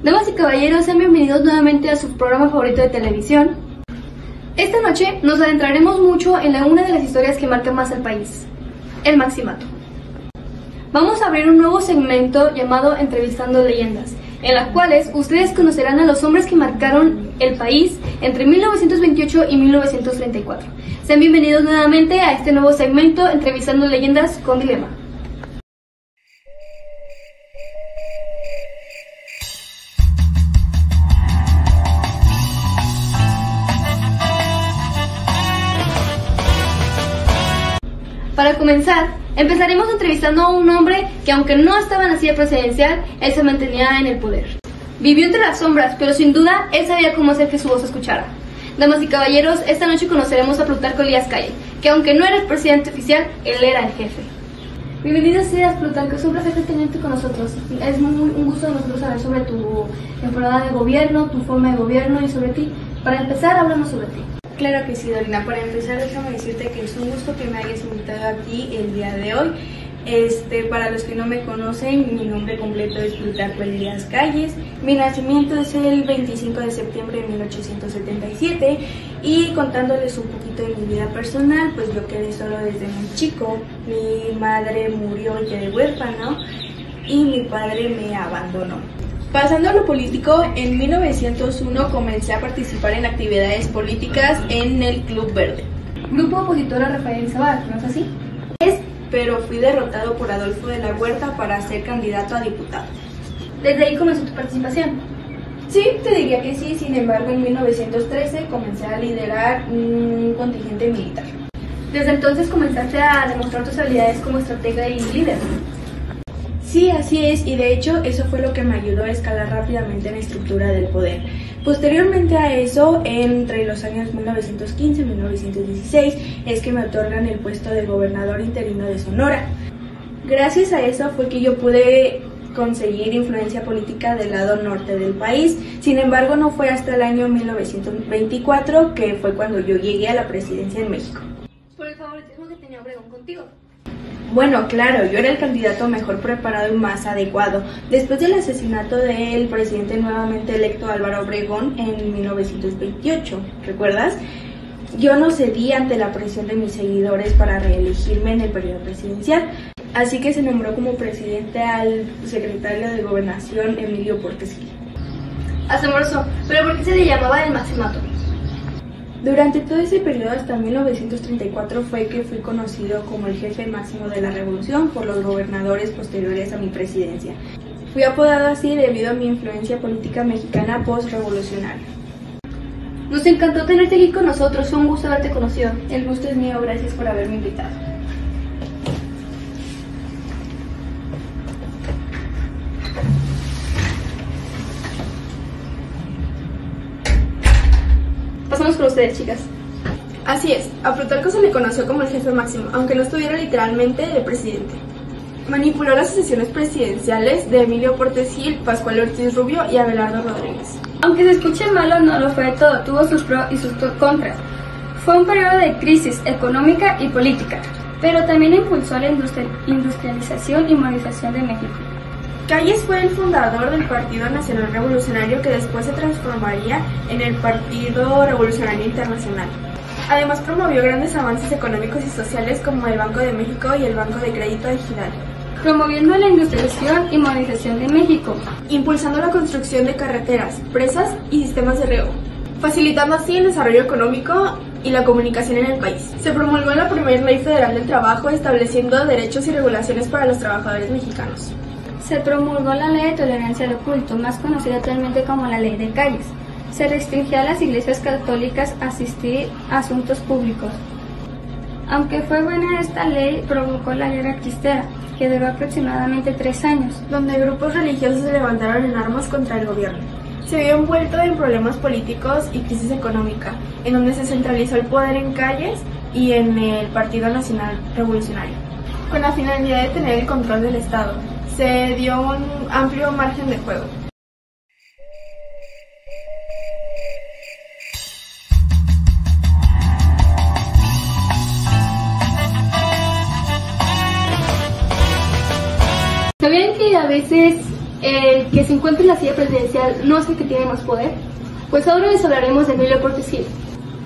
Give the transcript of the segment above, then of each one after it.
Damas y caballeros, sean bienvenidos nuevamente a su programa favorito de televisión. Esta noche nos adentraremos mucho en una de las historias que marcan más al país, el Maximato. Vamos a abrir un nuevo segmento llamado Entrevistando Leyendas, en las cuales ustedes conocerán a los hombres que marcaron el país entre 1928 y 1934. Sean bienvenidos nuevamente a este nuevo segmento Entrevistando Leyendas con Dilema. Para comenzar, empezaremos entrevistando a un hombre que, aunque no estaba en la silla presidencial, él se mantenía en el poder. Vivió entre las sombras, pero sin duda él sabía cómo hacer que su voz se escuchara. Damas y caballeros, esta noche conoceremos a Plutarco Elías Calles, que aunque no era el presidente oficial, él era el jefe. Bienvenido seas, Plutarco, es un placer tenerte con nosotros. Es un gusto de nosotros saber sobre tu temporada de gobierno, tu forma de gobierno y sobre ti. Para empezar, háblanos sobre ti. Claro que sí, Dorina. Para empezar, déjame decirte que es un gusto que me hayas invitado aquí el día de hoy. Para los que no me conocen, mi nombre completo es Plutarco Elías Calles. Mi nacimiento es el 25 de septiembre de 1877 y contándoles un poquito de mi vida personal, pues yo quedé solo desde muy chico. Mi madre murió y quedé huérfano y mi padre me abandonó. Pasando a lo político, en 1901 comencé a participar en actividades políticas en el Club Verde. Grupo opositor a Rafael Izabal, ¿no es así? Pero fui derrotado por Adolfo de la Huerta para ser candidato a diputado. ¿Desde ahí comenzó tu participación? Sí, te diría que sí, sin embargo en 1913 comencé a liderar un contingente militar. Desde entonces comenzaste a demostrar tus habilidades como estratega y líder. Sí, así es, y de hecho eso fue lo que me ayudó a escalar rápidamente en la estructura del poder. Posteriormente a eso, entre los años 1915 y 1916, es que me otorgan el puesto de gobernador interino de Sonora. Gracias a eso fue que yo pude conseguir influencia política del lado norte del país. Sin embargo, no fue hasta el año 1924 que fue cuando yo llegué a la presidencia en México. Por el favoritismo que tenía Obregón contigo. Bueno, claro, yo era el candidato mejor preparado y más adecuado. Después del asesinato del presidente nuevamente electo Álvaro Obregón en 1928, ¿recuerdas? Yo no cedí ante la presión de mis seguidores para reelegirme en el periodo presidencial, así que se nombró como presidente al secretario de Gobernación Emilio Portes Gil. Asombroso, pero ¿por qué se le llamaba el Maximato? Durante todo ese periodo hasta 1934 fue que fui conocido como el jefe máximo de la revolución por los gobernadores posteriores a mi presidencia. Fui apodado así debido a mi influencia política mexicana post-revolucionaria. Nos encantó tenerte aquí con nosotros, fue un gusto haberte conocido. El gusto es mío, gracias por haberme invitado. Pasamos con ustedes, chicas. Así es, a Plutarco se le conoció como el jefe máximo, aunque no estuviera literalmente de presidente. Manipuló las sesiones presidenciales de Emilio Portes Gil, Pascual Ortiz Rubio y Abelardo Rodríguez. Aunque se escuche malo, no lo fue de todo, tuvo sus pros y sus contras. Fue un periodo de crisis económica y política, pero también impulsó la industrialización y modernización de México. Calles fue el fundador del Partido Nacional Revolucionario, que después se transformaría en el Partido Revolucionario Internacional. Además promovió grandes avances económicos y sociales como el Banco de México y el Banco de Crédito Digital, promoviendo la industrialización y modernización de México, impulsando la construcción de carreteras, presas y sistemas de riego, facilitando así el desarrollo económico y la comunicación en el país. Se promulgó la primera Ley Federal del Trabajo, estableciendo derechos y regulaciones para los trabajadores mexicanos. Se promulgó la Ley de Tolerancia al Culto, más conocida actualmente como la Ley de Calles. Se restringía a las iglesias católicas a asistir a asuntos públicos. Aunque fue buena esta ley, provocó la Guerra Cristera, que duró aproximadamente 3 años, donde grupos religiosos se levantaron en armas contra el gobierno. Se vio envuelto en problemas políticos y crisis económica, en donde se centralizó el poder en Calles y en el Partido Nacional Revolucionario, con la finalidad de tener el control del Estado. Se dio un amplio margen de juego. ¿Sabían que a veces el que se encuentra en la silla presidencial no es el que tiene más poder? Pues ahora les hablaremos de Emilio Portes Gil,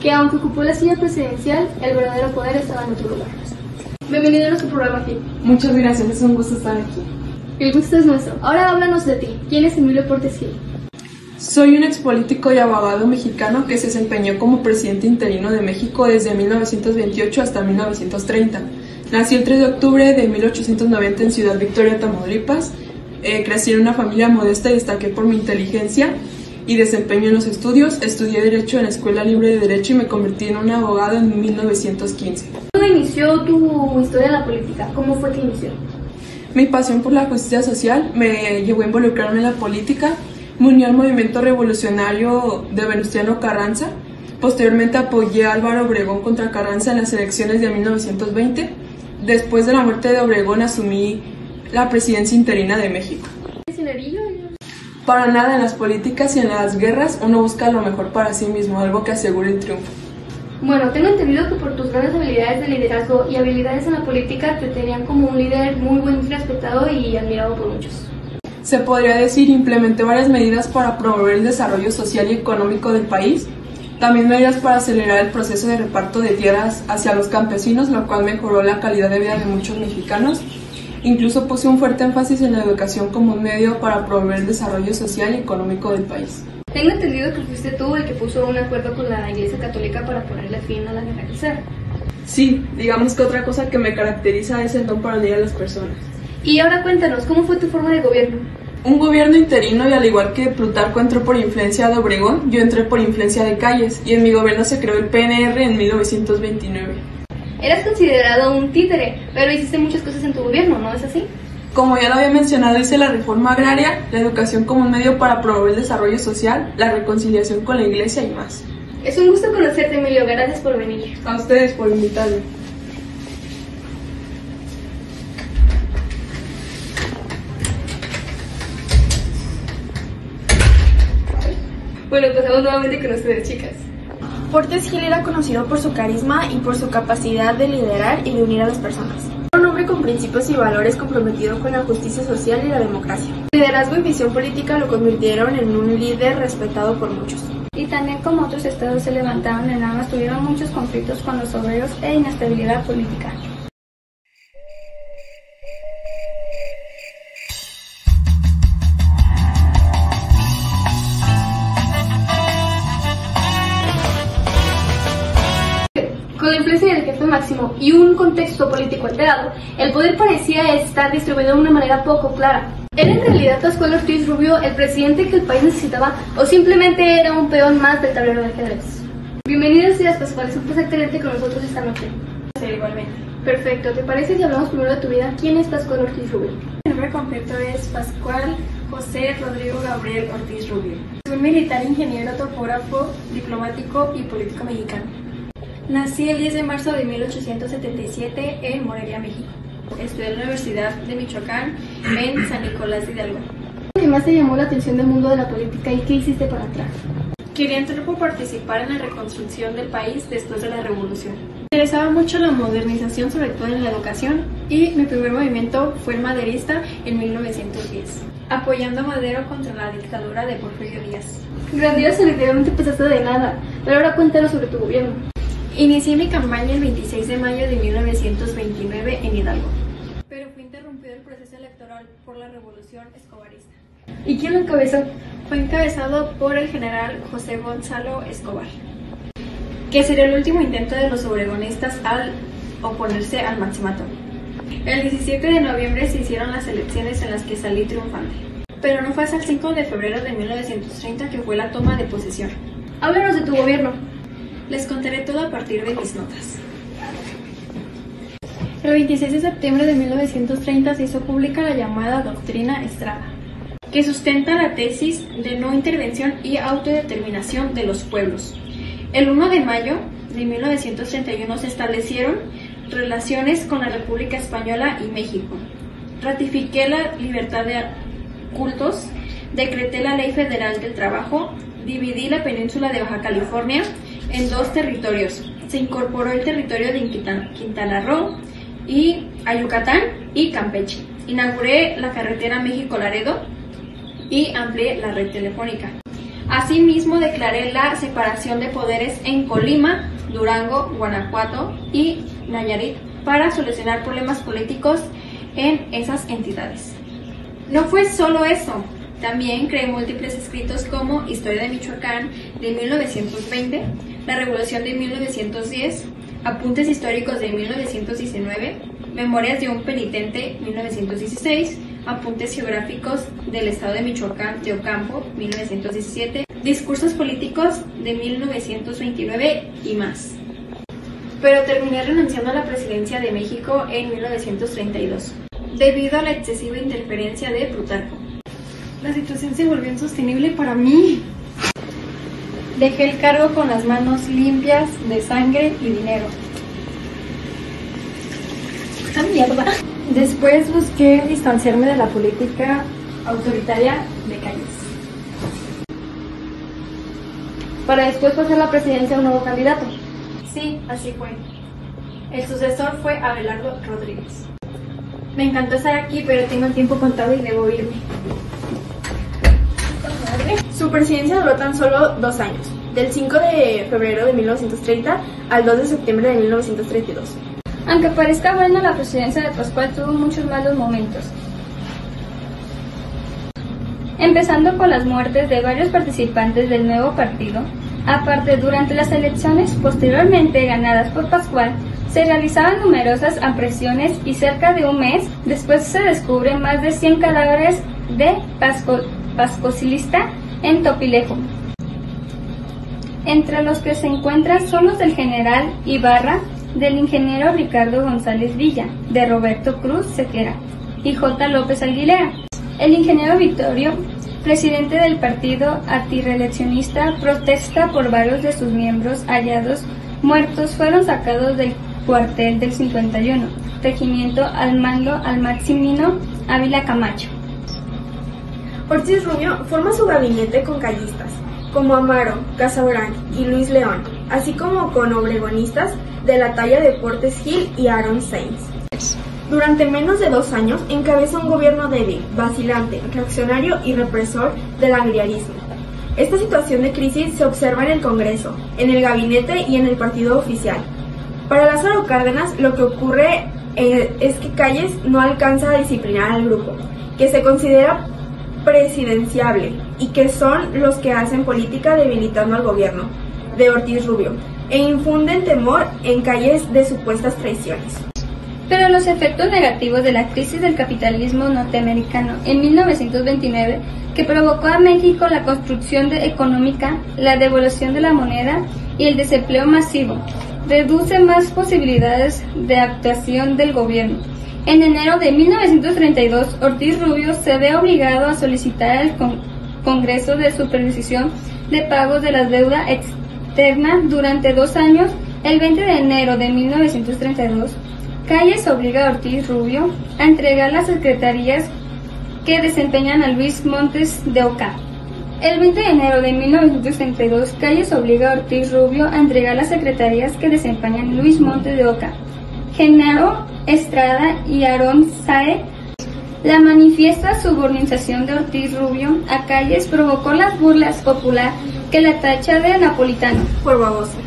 que aunque ocupó la silla presidencial, el verdadero poder estaba en otro lugar. Bienvenido a nuestro programa, Gil. Muchas gracias, es un gusto estar aquí. El gusto es nuestro. Ahora háblanos de ti. ¿Quién es Emilio Portes Gil? Soy un expolítico y abogado mexicano que se desempeñó como presidente interino de México desde 1928 hasta 1930. Nací el 3 de octubre de 1890 en Ciudad Victoria, Tamaulipas. Crecí en una familia modesta y destaqué por mi inteligencia y desempeño en los estudios. Estudié Derecho en la Escuela Libre de Derecho y me convertí en un abogado en 1915. ¿Cómo inició tu historia en la política? ¿Cómo fue que inició? Mi pasión por la justicia social me llevó a involucrarme en la política. Me uní al movimiento revolucionario de Venustiano Carranza. Posteriormente apoyé a Álvaro Obregón contra Carranza en las elecciones de 1920. Después de la muerte de Obregón asumí la presidencia interina de México. Para nada, en las políticas y en las guerras uno busca lo mejor para sí mismo, algo que asegure el triunfo. Bueno, tengo entendido que por tus grandes habilidades de liderazgo y habilidades en la política te tenían como un líder muy buen, respetado y admirado por muchos. Se podría decir, implementé varias medidas para promover el desarrollo social y económico del país, también medidas para acelerar el proceso de reparto de tierras hacia los campesinos, lo cual mejoró la calidad de vida de muchos mexicanos. Incluso puse un fuerte énfasis en la educación como un medio para promover el desarrollo social y económico del país. Tengo entendido que fuiste tú el que puso un acuerdo con la Iglesia Católica para ponerle fin a la guerra cruzada. Sí, digamos que otra cosa que me caracteriza es el don para unir a las personas. Y ahora cuéntanos, ¿cómo fue tu forma de gobierno? Un gobierno interino, y al igual que Plutarco entró por influencia de Obregón, yo entré por influencia de Calles, y en mi gobierno se creó el PNR en 1929. Eras considerado un títere, pero hiciste muchas cosas en tu gobierno, ¿no es así? Como ya lo había mencionado, hice la reforma agraria, la educación como un medio para promover el desarrollo social, la reconciliación con la iglesia y más. Es un gusto conocerte, Emilio. Gracias por venir. A ustedes por invitarme. Bueno, pasamos nuevamente con ustedes, chicas. Portes Gil era conocido por su carisma y por su capacidad de liderar y de unir a las personas. Era un hombre con principios y valores comprometido con la justicia social y la democracia. Su liderazgo y visión política lo convirtieron en un líder respetado por muchos. Y también como otros estados se levantaron en armas, tuvieron muchos conflictos con los obreros e inestabilidad política. Con la influencia del jefe máximo y un contexto político alterado, el poder parecía estar distribuido de una manera poco clara. ¿Era en realidad Pascual Ortiz Rubio el presidente que el país necesitaba o simplemente era un peón más del tablero de ajedrez? Bienvenidos días, Pascual, es un placer tenerte con nosotros esta noche. Sí, igualmente. Perfecto, ¿te parece si hablamos primero de tu vida? ¿Quién es Pascual Ortiz Rubio? Mi nombre completo es Pascual José Rodrigo Gabriel Ortiz Rubio. Soy un militar, ingeniero, topógrafo, diplomático y político mexicano. Nací el 10 de marzo de 1877 en Morelia, México. Estudié en la Universidad de Michoacán en San Nicolás de Hidalgo. ¿Qué más te llamó la atención del mundo de la política y qué hiciste para entrar? Quería entrar por participar en la reconstrucción del país después de la revolución. Me interesaba mucho la modernización, sobre todo en la educación, y mi primer movimiento fue el maderista en 1910, apoyando a Madero contra la dictadura de Porfirio Díaz. Grandioso, literalmente empezaste de nada, pero ahora cuéntanos sobre tu gobierno. Inicié mi campaña el 26 de mayo de 1929 en Hidalgo, pero fue interrumpido el proceso electoral por la revolución escobarista. ¿Y quién lo encabezó? Fue encabezado por el general José Gonzalo Escobar, que sería el último intento de los obregonistas al oponerse al maximato. El 17 de noviembre se hicieron las elecciones en las que salí triunfante, pero no fue hasta el 5 de febrero de 1930 que fue la toma de posesión. Háblanos de tu gobierno. Les contaré todo a partir de mis notas. El 26 de septiembre de 1930 se hizo pública la llamada Doctrina Estrada, que sustenta la tesis de no intervención y autodeterminación de los pueblos. El 1 de mayo de 1931 se establecieron relaciones con la República Española y México. Ratifiqué la libertad de cultos, decreté la Ley Federal del Trabajo, dividí la península de Baja California en 2 territorios. Se incorporó el territorio de Quintana Roo y a Yucatán y Campeche. Inauguré la carretera México-Laredo, y amplié la red telefónica. Asimismo, declaré la separación de poderes en Colima, Durango, Guanajuato y Nayarit para solucionar problemas políticos en esas entidades. No fue solo eso, también creé múltiples escritos como Historia de Michoacán de 1920, La Revolución de 1910, Apuntes históricos de 1919, Memorias de un penitente 1916, Apuntes geográficos del estado de Michoacán de Ocampo 1917, Discursos políticos de 1929 y más. Pero terminé renunciando a la presidencia de México en 1932, debido a la excesiva interferencia de Plutarco. La situación se volvió insostenible para mí. Dejé el cargo con las manos limpias de sangre y dinero. ¡Ah, mierda! Después busqué distanciarme de la política autoritaria de Calles, para después pasar la presidencia a un nuevo candidato. Sí, así fue. El sucesor fue Abelardo Rodríguez. Me encantó estar aquí, pero tengo el tiempo contado y debo irme. Su presidencia duró tan solo 2 años, del 5 de febrero de 1930 al 2 de septiembre de 1932. Aunque parezca buena, la presidencia de Pascual tuvo muchos malos momentos. Empezando con las muertes de varios participantes del nuevo partido. Aparte, durante las elecciones posteriormente ganadas por Pascual, se realizaban numerosas apresiones y cerca de un mes después se descubren más de 100 cadáveres de pascocilista en Topilejo. Entre los que se encuentran son los del general Ibarra, del ingeniero Ricardo González Villa, de Roberto Cruz Sequera y J. López Aguilera. El ingeniero Victorio, presidente del partido antirreeleccionista, protesta por varios de sus miembros hallados muertos fueron sacados del cuartel del 51, regimiento al mando al Maximino Ávila Camacho. Ortiz Rubio forma su gabinete con callistas, como Amaro, Casaurán y Luis León, así como con obregonistas de la talla de Portes Gil y Aaron Sainz. Durante menos de 2 años encabeza un gobierno débil, vacilante, reaccionario y represor del agrarismo. Esta situación de crisis se observa en el Congreso, en el gabinete y en el partido oficial. Para Lázaro Cárdenas lo que ocurre es que Calles no alcanza a disciplinar al grupo, que se considera presidenciable y que son los que hacen política debilitando al gobierno de Ortiz Rubio e infunden temor en Calles de supuestas traiciones. Pero los efectos negativos de la crisis del capitalismo norteamericano en 1929, que provocó a México la construcción económica, la devaluación de la moneda y el desempleo masivo, reduce más posibilidades de actuación del gobierno. En enero de 1932, Ortiz Rubio se ve obligado a solicitar al Congreso de Supervisión de Pagos de la Deuda Externa durante 2 años. El 20 de enero de 1932, Calles obliga a Ortiz Rubio a entregar las secretarías que desempeñan a Luis Montes de Oca. El 20 de enero de 1932, Calles obliga a Ortiz Rubio a entregar las secretarías que desempeñan Luis Montes de Oca, Genaro Estrada y Aarón Sae. La manifiesta subordinación de Ortiz Rubio a Calles provocó las burlas popular que la tacha de napolitano Por baboso.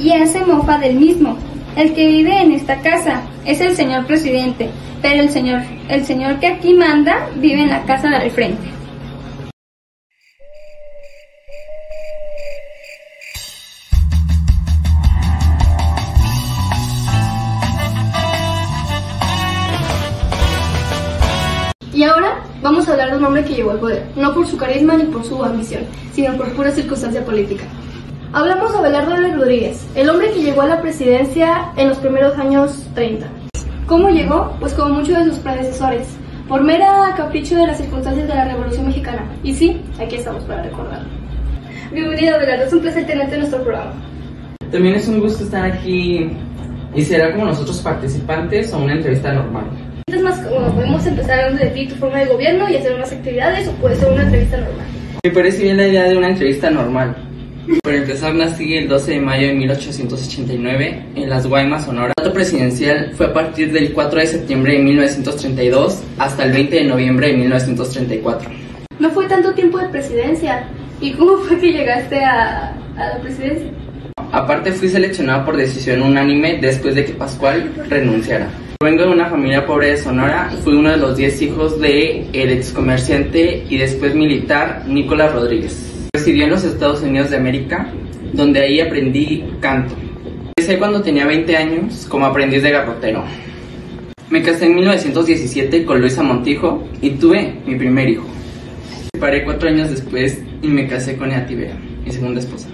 y hace mofa del mismo. El que vive en esta casa es el señor presidente, pero el señor que aquí manda vive en la casa del frente. Y ahora vamos a hablar de un hombre que llegó al poder, no por su carisma ni por su ambición, sino por pura circunstancia política. Hablamos de Abelardo Rodríguez, el hombre que llegó a la presidencia en los primeros años 30. ¿Cómo llegó? Pues como muchos de sus predecesores, por mera capricho de las circunstancias de la Revolución Mexicana. Y sí, aquí estamos para recordarlo. Bienvenido, Abelardo, es un placer tenerte en nuestro programa. También es un gusto estar aquí y será como nosotros participantes o una entrevista normal. Es más, como podemos empezar hablando de ti, tu forma de gobierno y hacer unas actividades, o puede ser una entrevista normal. Me parece bien la idea de una entrevista normal. Para empezar, nací el 12 de mayo de 1889 en Las Guaymas, Sonora. El mandato presidencial fue a partir del 4 de septiembre de 1932 hasta el 20 de noviembre de 1934. No fue tanto tiempo de presidencia. ¿Y cómo fue que llegaste a la presidencia? Aparte fui seleccionado por decisión unánime después de que Pascual renunciara. Vengo de una familia pobre de Sonora, fui uno de los 10 hijos del excomerciante y después militar Nicolás Rodríguez. Residió en los Estados Unidos de América, donde ahí aprendí canto. Empecé cuando tenía 20 años como aprendiz de garrotero. Me casé en 1917 con Luisa Montijo y tuve mi primer hijo. Me separé 4 años después y me casé con Ea Tibera, mi segunda esposa.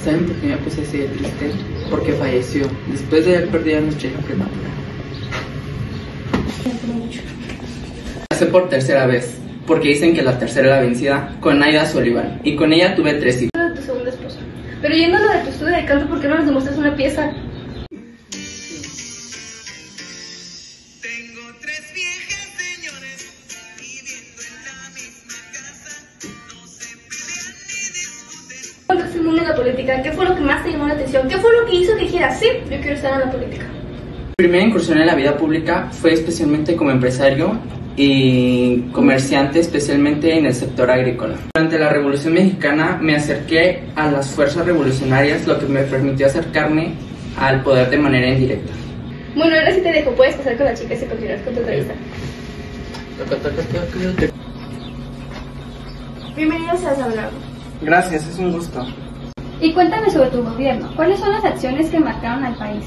¿Saben por qué me puse así de triste? Porque falleció después de haber perdido a nuestra hija prematura. Me casé por tercera vez, porque dicen que la tercera es la vencida, con Aida Sullivan, y con ella tuve 3 hijos. De tu segunda esposa. Pero yendo a lo de tu estudio de canto, ¿por qué no nos demuestras una pieza? Tengo 3 viejas señores viviendo en la misma casa, no se pelean ni discuten. ¿Cuál es el mundo de la política? ¿Qué fue lo que más te llamó la atención? ¿Qué fue lo que hizo que dijeras, sí, yo quiero estar en la política? Mi primera incursión en la vida pública fue especialmente como empresario y comerciante, especialmente en el sector agrícola. Durante la Revolución Mexicana me acerqué a las fuerzas revolucionarias, lo que me permitió acercarme al poder de manera indirecta. Bueno, ahora sí te dejo, puedes pasar con la chica y continuar con tu entrevista. Bienvenido seas a Bravo. Gracias, es un gusto. Y cuéntame sobre tu gobierno. ¿Cuáles son las acciones que marcaron al país?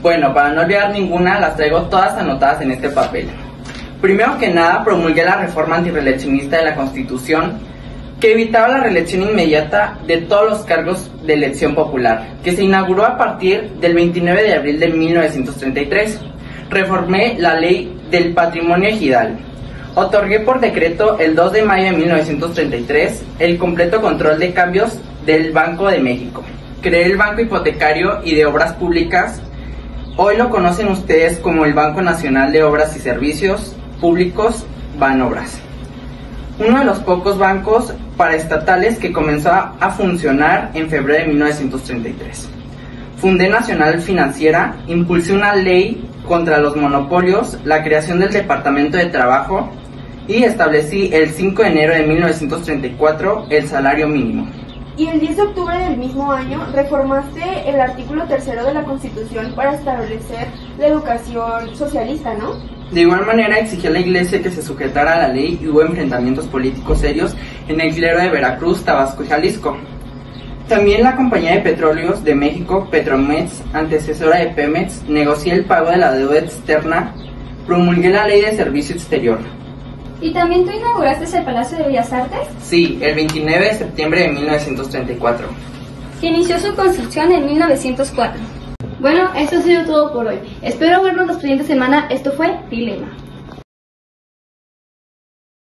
Bueno, para no olvidar ninguna, las traigo todas anotadas en este papel. Primero que nada, promulgué la reforma antirreeleccionista de la Constitución, que evitaba la reelección inmediata de todos los cargos de elección popular, que se inauguró a partir del 29 de abril de 1933. Reformé la ley del patrimonio ejidal. Otorgué por decreto el 2 de mayo de 1933 el completo control de cambios del Banco de México. Creé el Banco Hipotecario y de Obras Públicas. Hoy lo conocen ustedes como el Banco Nacional de Obras y Servicios Públicos, Banobras. Uno de los pocos bancos paraestatales que comenzó a funcionar en febrero de 1933. Fundé Nacional Financiera, impulsé una ley contra los monopolios, la creación del Departamento de Trabajo y establecí el 5 de enero de 1934 el salario mínimo. Y el 10 de octubre del mismo año reformaste el artículo 3 de la Constitución para establecer la educación socialista, ¿no? De igual manera exigí a la Iglesia que se sujetara a la ley y hubo enfrentamientos políticos serios en el clero de Veracruz, Tabasco y Jalisco. También la Compañía de Petróleos de México, Petromex, antecesora de Pemex, negocié el pago de la deuda externa, promulgué la Ley de Servicio Exterior. ¿Y también tú inauguraste el Palacio de Bellas Artes? Sí, el 29 de septiembre de 1934. Que inició su construcción en 1904. Bueno, eso ha sido todo por hoy. Espero vernos la siguiente semana. Esto fue Dilema.